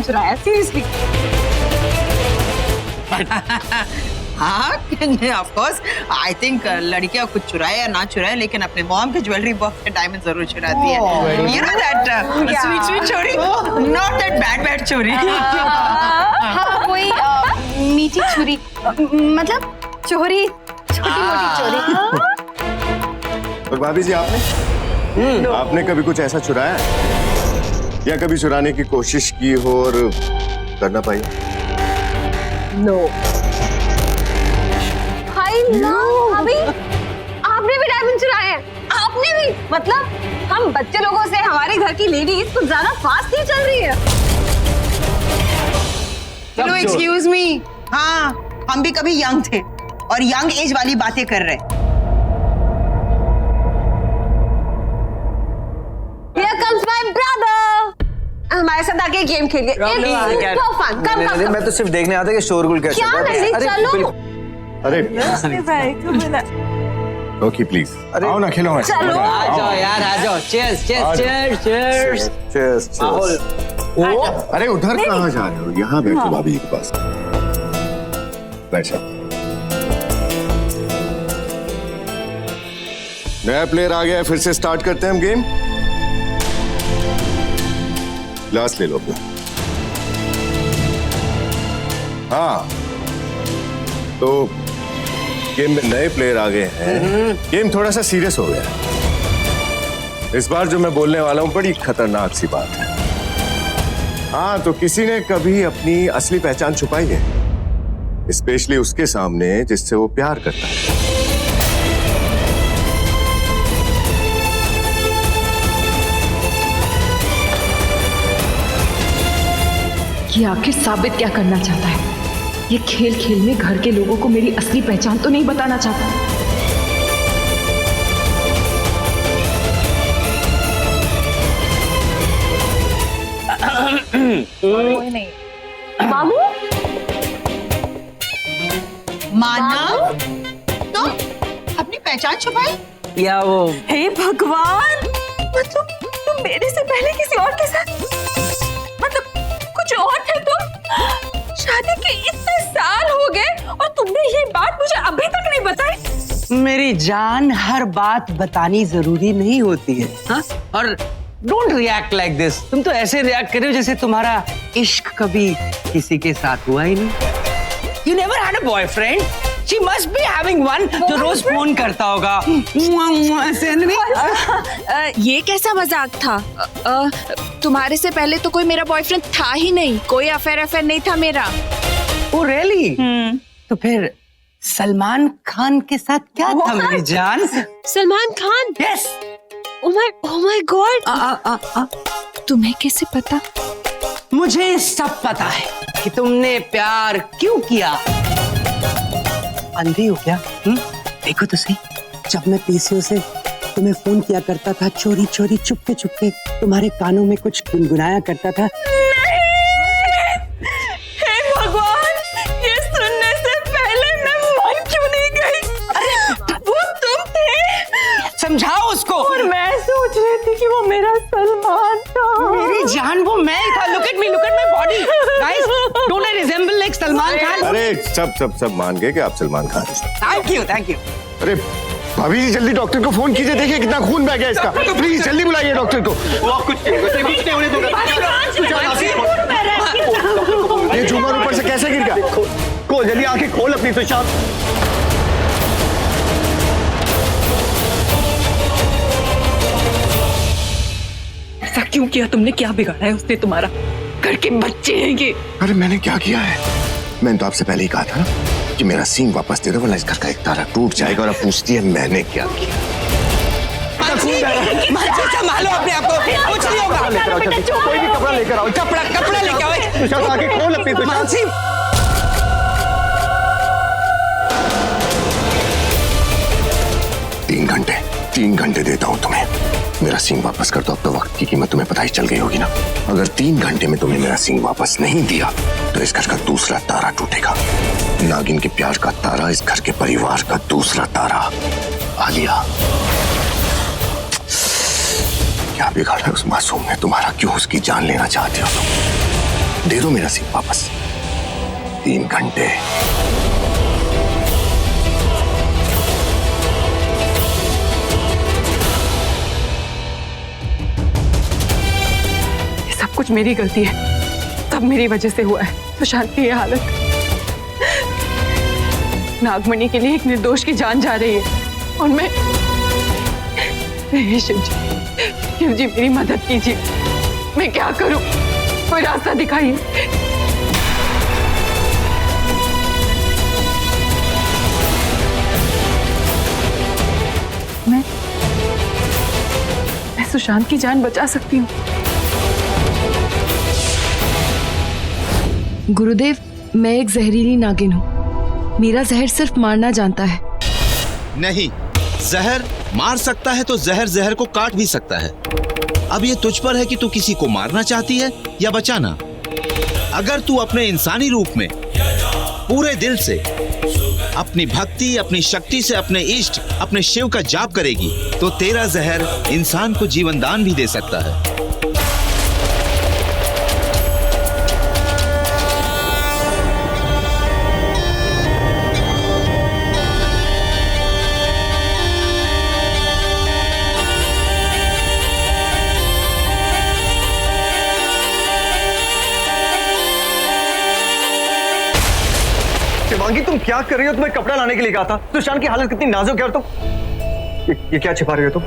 Diamond चुराया seriously? हाँ, of course I think लड़कियां कुछ चुराए या ना चुराए, लेकिन अपने मॉम के ज्वेलरी बॉक्स में डायमंड जरूर चुराती है। यू नो दैट स्वीट चोरी, नॉट दैट बैड चोरी। हाँ, कोई मीठी छुरी, मतलब चोरी, छोटी मोटी चोरी। और भाभी जी आपने कभी कुछ ऐसा चुराया या कभी चुराने की कोशिश की हो और कर ना पाई? नो। भाभी, आपने भी डायमंड चुराए हैं? आपने भी? मतलब हम बच्चे लोगों से हमारे घर की लेडीज कुछ ज्यादा फास्ट नहीं चल रही है। हेलो एक्सक्यूज मी, हाँ हम भी कभी यंग थे और यंग एज वाली बातें कर रहे। Here comes my brother. हमारे साथ आके गेम खेलिए। मैं तो सिर्फ देखने आता कि शोरगुल कैसे क्या नहीं, चलो। अरे ओके प्लीज आओ ना, खेलो। चलो आ जाओ यार, आ जाओ। Cheers cheers cheers cheers cheers. अरे उधर कहाँ जा रहे हो? यहाँ बैठो भाभी के पास। बैठो। नया प्लेयर आ गया है, फिर से स्टार्ट करते हैं हम गेम। ग्लास ले लो अपना। हाँ, तो गेम में नए प्लेयर आ गए हैं। गेम थोड़ा सा सीरियस हो गया है। इस बार जो मैं बोलने वाला हूं बड़ी खतरनाक सी बात है। हाँ, तो किसी ने कभी अपनी असली पहचान छुपाई है, स्पेशली उसके सामने जिससे वो प्यार करता है। ये आखिर साबित क्या करना चाहता है? ये खेल खेल में घर के लोगों को मेरी असली पहचान तो नहीं बताना चाहता। मामू, माना तो अपनी पहचान छुपाई? या वो हे भगवान, मतलब तुम मेरे से पहले किसी और के साथ, मतलब कुछ और थे तुम? शादी के इतने साल हो गए और तुमने ये बात मुझे अभी तक नहीं बताई। मेरी जान, हर बात बतानी जरूरी नहीं होती है। हाँ? और डोंट रिएक्ट लाइक दिस। तुम तो ऐसे रिएक्ट कर रहे हो जैसे तुम्हारा इश्क कभी किसी के साथ हुआ ही नहीं। You never had a boyfriend? She must be having one जो रोज फोन करता होगा। ऐसे नहीं। ये कैसा मजाक था? तुम्हारे से पहले तो कोई मेरा बॉयफ्रेंड था ही नहीं, कोई अफेयर नहीं था मेरा। Oh really? तो फिर सलमान खान के साथ क्या था मेरी जान? Salman Khan? Yes. Oh my God. तुम्हें कैसे पता? मुझे सब पता है कि तुमने प्यार क्यों किया। अंधी हो क्या? देखो तो सही, जब मैं पीसीओ से तुम्हें फोन किया करता था, चोरी चोरी चुपके चुपके तुम्हारे कानों में कुछ गुनगुनाया करता था। हे भगवान, ये सुनने से पहले मैं मर क्यों नहीं गई? अरे वो तुम थे? समझाओ उसको। और मैं सोच रही थी कि वो मेरा सलमान था। मेरी जान, वो मैं ही था। Look at me, look at my body. Guys, don't I resemble like Salman Khan? अरे सब मान गए कि आप सलमान खान हैं। Thank you, thank you. अरे भाभी जी, जल्दी डॉक्टर को फोन कीजिए, देखिए कितना खून बह गया इसका। प्लीज जल्दी बुलाइए डॉक्टर को। ये झूमर ऊपर से कैसे गिर गया? खोल जल्दी, आंखें खोल अपनी सुशांत। ऐसा क्यों किया तुमने? क्या बिगाड़ा है उसने तुम्हारा? घर के बच्चे हैं ये। अरे मैंने क्या किया है? मैंने तो आपसे पहले ही कहा था ना कि मेरा सींग वापस दे दो, वरना इस घर का एक तारा टूट जाएगा। और अब पूछती है मैंने क्या किया। संभालो अपने आप को, कुछ नहीं होगा। कोई भी कपड़ा लेकर आओ। कपड़ा लेके आओ। सुशांत, आंखें खोल अपनी सुशांत। 3 घंटे देता हूँ तुम्हें, मेरा सींग वापस कर दो। अब तो वक्त की कीमत तुम्हें पता ही चल गई होगी ना। अगर 3 घंटे में तुमने मेरा सींग वापस नहीं दिया तो इस घर का दूसरा तारा टूटेगा। नागिन के प्यार का तारा, इस घर के परिवार का दूसरा तारा। आलिया, क्या बिगाड़ा है उस मासूम ने तुम्हारा? क्यों उसकी जान लेना चाहते हो तुम? दे दो मेरा सीट वापस। 3 घंटे। ये सब कुछ मेरी गलती है, सब मेरी वजह से हुआ है सुशांत की ये हालत। नागमणि के लिए एक निर्दोष की जान जा रही है और मैं शिव जी मेरी मदद कीजिए। मैं क्या करूं? कोई रास्ता दिखाइए। मैं सुशांत की जान बचा सकती हूँ। गुरुदेव, मैं एक जहरीली नागिन हूँ। मेरा जहर सिर्फ मारना जानता है। नहीं, जहर मार सकता है तो जहर जहर को काट भी सकता है। अब ये तुझ पर है कि तू किसी को मारना चाहती है या बचाना। अगर तू अपने इंसानी रूप में पूरे दिल से अपनी भक्ति, अपनी शक्ति से अपने इष्ट, अपने शिव का जाप करेगी तो तेरा जहर इंसान को जीवन दान भी दे सकता है। शिवांगी, तुम क्या कर रही हो? तुम्हें कपड़ा लाने के लिए कहा था। सुशांत की हालत कितनी नाजुक है और तुम ये क्या छिपा रही हो तुम?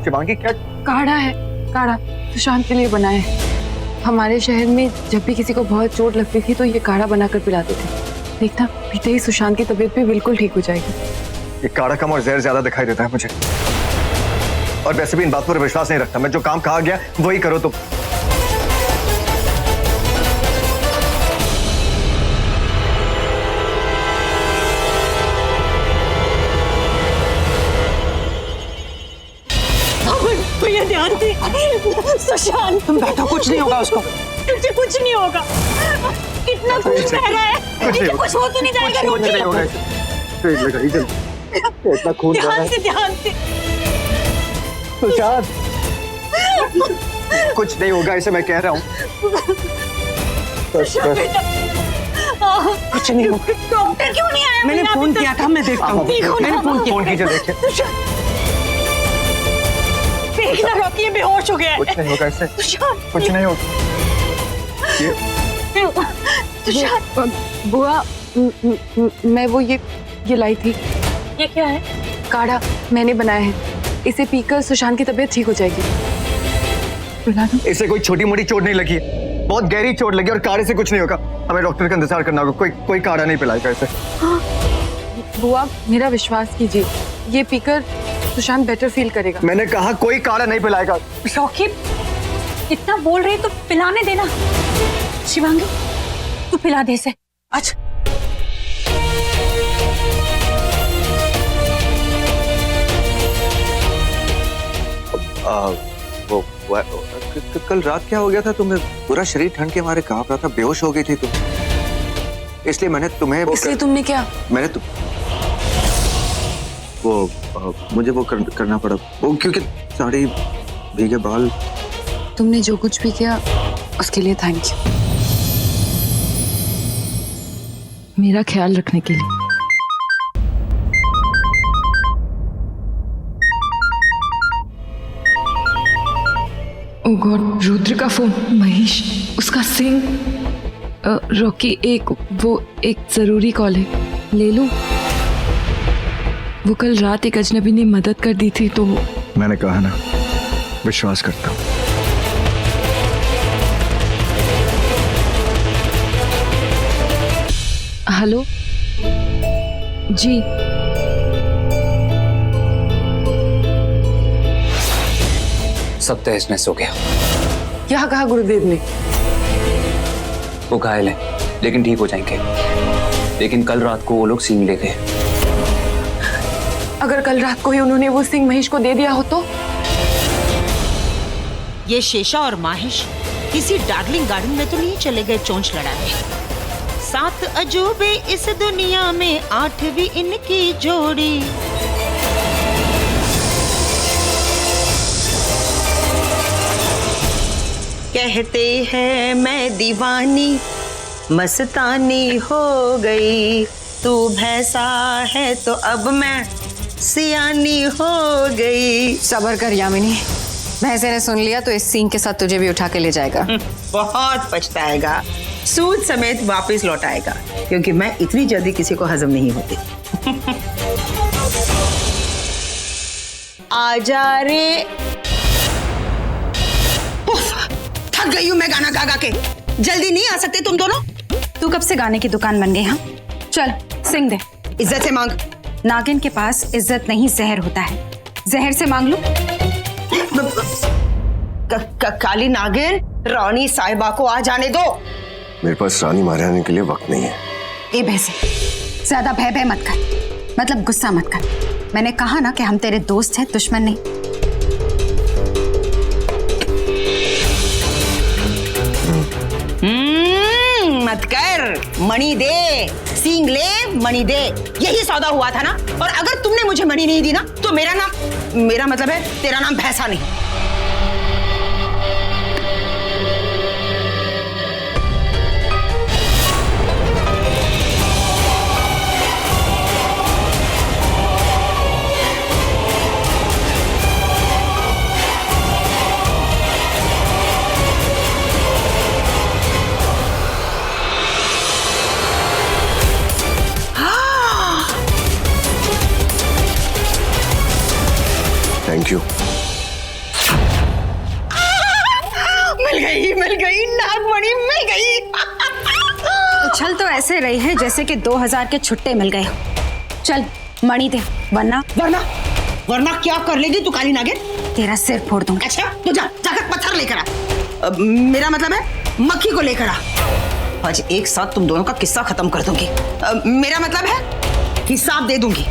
शिवांगी, क्या? काढ़ा है, काढ़ा सुशांत के लिए बनाए हैं। हमारे शहर में जब भी किसी को बहुत चोट लगती थी तो ये काढ़ा बनाकर पिलाते थे। देखना पीते ही सुशांत की तबीयत भी बिल्कुल ठीक हो जाएगी। ये काढ़ा कम और जहर ज्यादा दिखाई देता है मुझे, और वैसे भी इन बातों पर विश्वास नहीं रखता मैं। जो काम कहा गया वही करो तुम। ध्यान से सुशांत, तुम बैठो, कुछ नहीं होगा उसको। तुझे कुछ नहीं होगा। कितना खून बह रहा है, कुछ हो तो नहीं जाएगा। इतना खून बह रहा है। ध्यान से सुशांत, कुछ नहीं होगा, इसे मैं कह रहा हूँ। कुछ नहीं होगा। डॉक्टर क्यों नहीं आया? मैंने फोन किया था, मैं देखता हूँ। मैंने फोन कीजिए, देखिए। देखना रॉकी, ये बेहोश हो गया है। कुछ नहीं होगा इससे, कुछ नहीं होगा। बुआ, मैं वो ये लाई थी। ये क्या है? काढ़ा मैंने बनाया है। इसे पीकर सुशांत की तबीयत ठीक हो जाएगी। पिला दूं? इसे कोई छोटी मोटी चोट नहीं लगी है, बहुत गहरी चोट लगी और काढ़े से कुछ नहीं होगा। हमें डॉक्टर का इंतजार करना होगा। कोई काढ़ा नहीं पिलाएगा इसे। बुआ, मेरा विश्वास कीजिए, ये पीकर सुशांत बेटर फील करेगा। मैंने कहा कोई काढ़ा नहीं पिलाएगा। रॉकी, इतना बोल रही तो पिलाने देना। शिवांगी, तू पिला दे इसे। अच्छा, कल रात क्या हो गया था तुम्हें? पूरा शरीर ठंड के मारे कांप रहा था, बेहोश हो गई थी तुम, इसलिए मैंने तुम्हें इसलिए तुमने क्या? मैंने मुझे वो करना पड़ा, वो क्योंकि साड़ी, भीगे बाल। तुमने जो कुछ भी किया उसके लिए थैंक यू, मेरा ख्याल रखने के लिए। ओ गॉड, रुद्र का फोन। महेश, उसका सिंह। रॉकी, एक जरूरी कॉल है, ले लूं? वो कल रात एक अजनबी ने मदद कर दी थी तो। मैंने कहा ना, विश्वास करता हूँ। हेलो जी, सब तहस नहस हो गया। क्या कहा गुरुदेव ने? वो घायल है लेकिन ठीक हो जाएंगे। लेकिन कल रात को वो लोग सिंह ले गए। अगर कल रात को ही उन्होंने वो सिंह महेश को दे दिया हो तो? ये शेषा और माहेश किसी डार्लिंग गार्डन में तो नहीं चले गए चोंच लड़ाने? 7 अजूबे इस दुनिया में, 8वीं इनकी जोड़ी। कहते हैं मैं दीवानी मस्तानी हो गई, तू भैंसा है तो अब मैं सियानी हो गई। सबर कर यामिनी, भैंसे ने सुन लिया तो इस सीन के साथ तुझे भी उठा के ले जाएगा। बहुत पछताएगा, सूद समेत वापस लौटाएगा, क्योंकि मैं इतनी जल्दी किसी को हजम नहीं होती। आजा रे। उफ, थक गई हूँ मैं गाना गा गा के। जल्दी नहीं आ सकते तुम दोनों? तू कब से गाने की दुकान बन गई? हाँ चल सिंग दे। इज्जत से मांग। नागिन के पास इज्जत नहीं जहर होता है, जहर से मांग लो। काली नागिन, रानी साहिबा को आ जाने दो। मेरे पास रानी महारानी के लिए वक्त नहीं है। ए भैंसे, ज्यादा भय भय मत कर, मतलब गुस्सा मत कर। मैंने कहा ना कि हम तेरे दोस्त हैं, दुश्मन नहीं। मत कर, मणि दे, सींग ले, मणि दे, यही सौदा हुआ था ना। और अगर तुमने मुझे मणि नहीं दी ना तो मेरा मतलब है तेरा नाम भैंसा नहीं। Thank you. मिल गई नागमणि, मिल गई। उछल तो ऐसे रही है जैसे कि 2000 के छुट्टे मिल गए। चल मणि दे, वरना क्या कर लेगी तू काली नागिन? तेरा सिर फोड़ दूंगा। अच्छा तो जाकर पत्थर लेकर आ। मेरा मतलब है मक्खी को लेकर आ। आज एक साथ तुम दोनों का किस्सा खत्म कर दूंगी। मेरा मतलब है हिसाब दे दूंगी।